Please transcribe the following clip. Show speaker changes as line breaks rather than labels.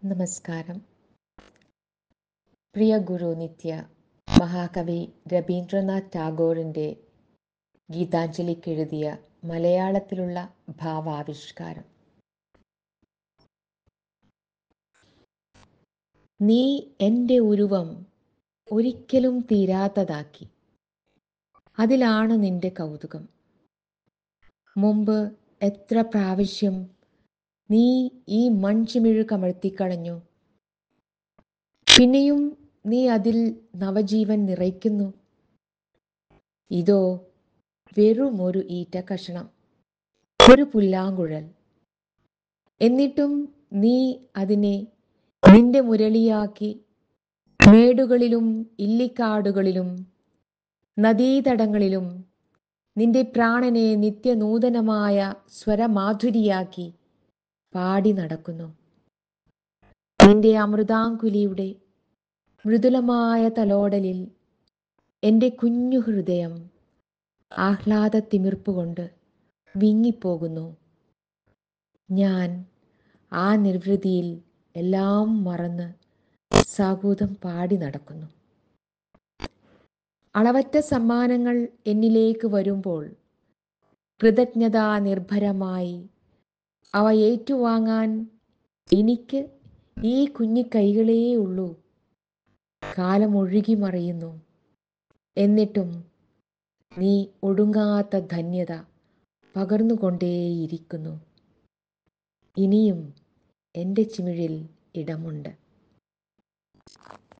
നമസ്കാരം. പ്രിയ ഗുരു നിത്യ മഹാകവി രവീന്ദ്രനാഥ് ടാഗോറിൻ്റെ ഗീതാഞ്ജലിക്കെഴുതിയ മലയാളത്തിലുള്ള ഭാവാവിഷ്കാരം. നീ എൻ്റെ ഉരുവം ഒരിക്കലും തീരാത്തതാക്കി, അതിലാണ് നിന്റെ കൗതുകം. മുമ്പ് എത്ര പ്രാവശ്യം നീ ഈ മൺചിമിഴ് കമഴ്ത്തിക്കളഞ്ഞു, പിന്നെയും നീ അതിൽ നവജീവൻ നിറയ്ക്കുന്നു. ഇതോ വെറുമൊരു ഈറ്റ കഷണം, ഒരു പുല്ലാങ്കുഴൽ. എന്നിട്ടും നീ അതിനെ നിന്റെ മുരളിയാക്കി മേടുകളിലും ഇല്ലിക്കാടുകളിലും നദീതടങ്ങളിലും നിന്റെ പ്രാണനെ നിത്യനൂതനമായ സ്വരമാധുരിയാക്കി പാടി നടക്കുന്നു. നിന്റെ അമൃതാങ്കുലിയുടെ മൃദുലമായ തലോടലിൽ എൻ്റെ കുഞ്ഞു ഹൃദയം ആഹ്ലാദത്തിമിർപ്പുകൊണ്ട് വിങ്ങിപ്പോകുന്നു. ഞാൻ ആ നിർവൃതിയിൽ എല്ലാം മറന്ന് സാഗൂതം പാടി നടക്കുന്നു. അളവറ്റ സമ്മാനങ്ങൾ എന്നിലേക്ക് വരുമ്പോൾ കൃതജ്ഞതാ നിർഭരമായി അവ ഏറ്റുവാങ്ങാൻ എനിക്ക് ഈ കുഞ്ഞു കൈകളേ ഉള്ളൂ. കാലം ഒഴുകി മറിയുന്നു, എന്നിട്ടും നീ ഒടുങ്ങാത്ത ധന്യത പകർന്നുകൊണ്ടേയിരിക്കുന്നു. ഇനിയും എൻ്റെ ചിമിഴിൽ ഇടമുണ്ട്.